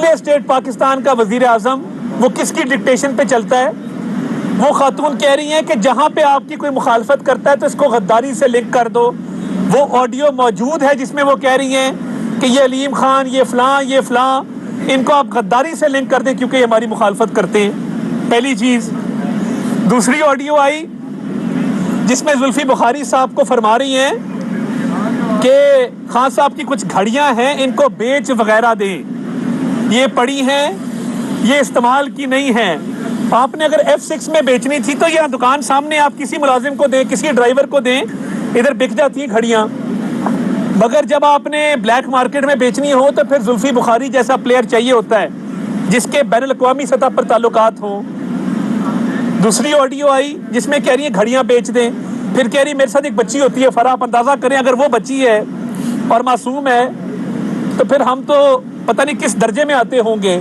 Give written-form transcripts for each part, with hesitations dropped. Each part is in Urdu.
نیوکلیئر اسٹیٹ پاکستان کا وزیر اعظم وہ کس کی ڈکٹیشن پہ چلتا ہے؟ وہ خاتون کہہ رہی ہیں کہ جہاں پہ آپ کی کوئی مخالفت کرتا ہے تو اس کو غداری سے لنک کر دو. وہ آڈیو موجود ہے جس میں وہ کہہ رہی ہیں کہ یہ علیم خان، یہ فلاں ان کو آپ غداری سے لنک کر دیں کیونکہ یہ ہماری مخالفت کرتے ہیں. پہلی چیز. دوسری آڈیو آئی جس میں زلفی بخاری صاحب کو فرما رہی ہیں کہ خان صاحب کی کچھ گھڑیاں ہیں ان کو بیچ وغیرہ دیں، یہ پڑی ہیں، یہ استعمال کی نہیں ہیں. آپ نے اگر F6 میں بیچنی تھی تو یہ دکان سامنے آپ کسی ملازم کو دیں، کسی ڈرائیور کو دیں، ادھر بک جاتی ہیں گھڑیاں. مگر جب آپ نے بلیک مارکیٹ میں بیچنی ہو تو پھر زلفی بخاری جیسا پلیئر چاہیے ہوتا ہے جس کے بین الاقوامی سطح پر تعلقات ہوں. دوسری آڈیو آئی جس میں کہہ رہی ہیں گھڑیاں بیچ دیں، پھر کہہ رہی ہے میرے ساتھ ایک بچی ہوتی ہے فرح، آپ اندازہ کریں اگر وہ بچی ہے اور معصوم ہے تو پھر ہم تو پتہ نہیں کس درجے میں آتے ہوں گے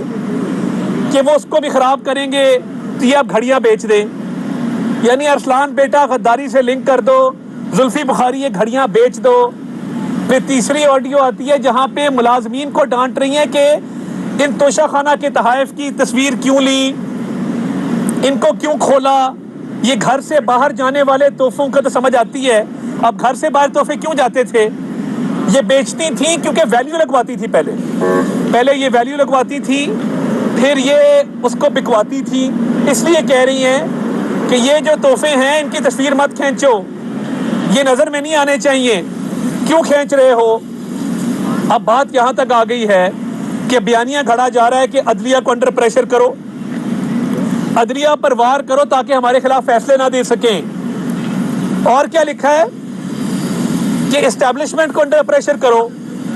کہ وہ اس کو بھی خراب کریں گے تو یہ آپ گھڑیاں بیچ دیں. یعنی ارسلان بیٹا غداری سے لنک کر دو، زلفی بخاری یہ گھڑیاں بیچ دو. پھر تیسری آڈیو آتی ہے جہاں پہ ملازمین کو ڈانٹ رہی ہیں کہ ان توشہ خانہ کے تحائف کی تصویر کیوں لی، ان کو کیوں کھولا، یہ گھر سے باہر جانے والے تحفوں کا تو سمجھ آتی ہے، اب گھر سے باہر تحفے کیوں جاتے تھے؟ یہ بیچتی تھیں کیونکہ ویلیو لگواتی تھی، پہلے یہ ویلیو لگواتی تھی، پھر یہ اس کو بکواتی تھی. اس لیے کہہ رہی ہیں کہ یہ جو تحفے ہیں ان کی تصویر مت کھینچو، یہ نظر میں نہیں آنے چاہیے، کیوں کھینچ رہے ہو؟ اب بات یہاں تک آ گئی ہے کہ بیانیہ گھڑا جا رہا ہے کہ عدلیہ کو انڈر پریشر کرو، عدلیہ پر وار کرو تاکہ ہمارے خلاف فیصلے نہ دے سکیں. اور کیا لکھا ہے کہ اسٹیبلشمنٹ کو انڈر پریشر کرو،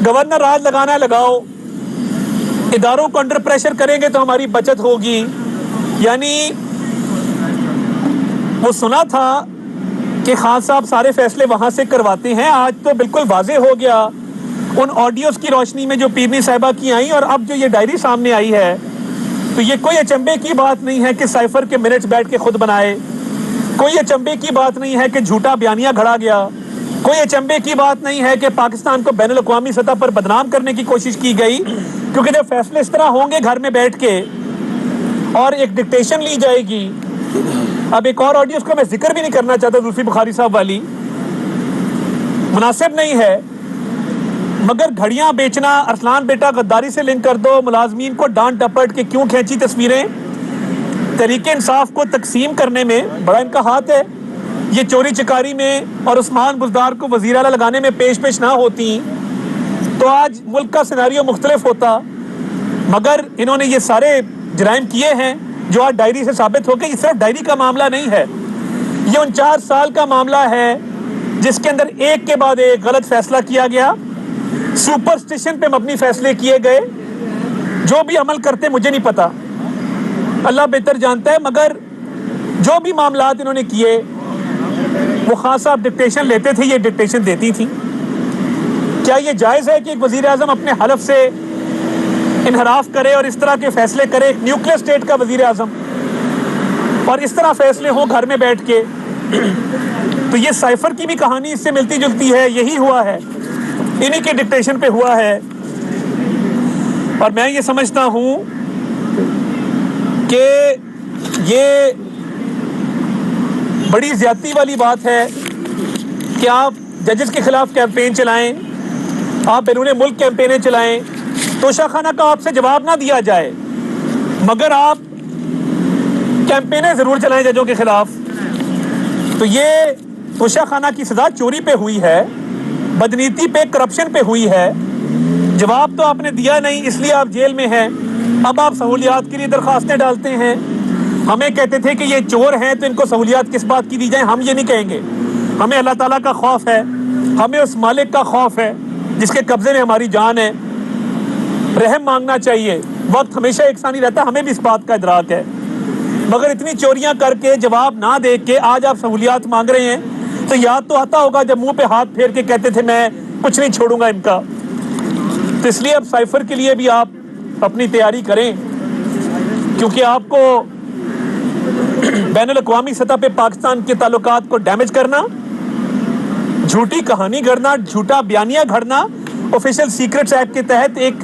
گورنر راج لگانا ہے لگاؤ، اداروں کو انڈر پریشر کریں گے تو ہماری بچت ہوگی. یعنی وہ سنا تھا کہ خان صاحب سارے فیصلے وہاں سے کرواتے ہیں، آج تو بالکل واضح ہو گیا ان آڈیوز کی روشنی میں جو پیرنی صاحبہ کی آئیں اور اب جو یہ ڈائری سامنے آئی ہے تو یہ کوئی اچنبے کی بات نہیں ہے کہ سائفر کے منٹس بیٹھ کے خود بنائے، کوئی اچنبے کی بات نہیں ہے کہ جھوٹا بیانیہ گھڑا گیا، کوئی اچنبے کی بات نہیں ہے کہ پاکستان کو بین الاقوامی سطح پر بدنام کرنے کی کوشش کی گئی. کیونکہ جب فیصلے اس طرح ہوں گے گھر میں بیٹھ کے اور ایک ڈکٹیشن لی جائے گی. اب ایک اور آڈیو اس کو میں ذکر بھی نہیں کرنا چاہتا، زلفی بخاری صاحب والی مناسب نہیں ہے، مگر گھڑیاں بیچنا، ارسلان بیٹا غداری سے لنک کر دو، ملازمین کو ڈانٹ ڈپٹ کے کیوں کھینچی تصویریں، تحریک انصاف کو تقسیم کرنے میں بڑا ان کا ہاتھ ہے. یہ چوری چکاری میں اور عثمان بزدار کو وزیر اعلیٰ لگانے میں پیش نہ ہوتی تو آج ملک کا سیناریو مختلف ہوتا. مگر انہوں نے یہ سارے جرائم کیے ہیں جو آج ڈائری سے ثابت ہو گئے. یہ صرف ڈائری کا معاملہ نہیں ہے، یہ 49 سال کا معاملہ ہے جس کے اندر ایک کے بعد ایک غلط فیصلہ کیا گیا، سپرسٹیشن پہ مبنی فیصلے کیے گئے. جو بھی عمل کرتے مجھے نہیں پتا، اللہ بہتر جانتا ہے، مگر جو بھی معاملات انہوں نے کیے وہ خان صاحب ڈکٹیشن لیتے تھے، یہ ڈکٹیشن دیتی تھی. کیا یہ جائز ہے کہ ایک وزیر اعظم اپنے حلف سے انحراف کرے اور اس طرح کے فیصلے کرے، ایک نیوکلیئر اسٹیٹ کا وزیر اعظم، اور اس طرح فیصلے ہوں گھر میں بیٹھ کے؟ تو یہ سائفر کی بھی کہانی اس سے ملتی جلتی ہے، یہی ہوا ہے، انہی کے ڈکٹیشن پہ ہوا ہے. اور میں یہ سمجھتا ہوں کہ یہ بڑی زیادتی والی بات ہے کہ آپ ججز کے خلاف کیمپین چلائیں، آپ بیرون ملک کیمپینیں چلائیں، توشہ خانہ کا آپ سے جواب نہ دیا جائے مگر آپ کیمپینیں ضرور چلائیں ججوں کے خلاف. تو یہ توشہ خانہ کی سزا چوری پہ ہوئی ہے، بدنیتی پہ، کرپشن پہ ہوئی ہے، جواب تو آپ نے دیا نہیں اس لیے آپ جیل میں ہیں. اب آپ سہولیات کے لیے درخواستیں ڈالتے ہیں. ہمیں کہتے تھے کہ یہ چور ہیں تو ان کو سہولیات کس بات کی دی جائیں، ہم یہ نہیں کہیں گے. ہمیں اللہ تعالیٰ کا خوف ہے، ہمیں اس مالک کا خوف ہے جس کے قبضے میں ہماری جان ہے. رحم مانگنا چاہیے، وقت ہمیشہ یکساں نہیں رہتا، ہمیں بھی اس بات کا ادراک ہے. مگر اتنی چوریاں کر کے جواب نہ دے کے آج آپ سہولیات مانگ رہے ہیں تو یاد تو آتا ہوگا جب منہ پہ ہاتھ پھیر کے کہتے تھے میں کچھ نہیں چھوڑوں گا ان کا. تو اس لیے اب سائفر کے لیے بھی آپ اپنی تیاری کریں، کیونکہ آپ کو بین الاقوامی سطح پہ پاکستان کے تعلقات کو ڈیمیج کرنا، جھوٹی کہانی گھڑنا، جھوٹا بیانیہ گھڑنا، آفیشل سیکرٹس ایکٹ کے تحت ایک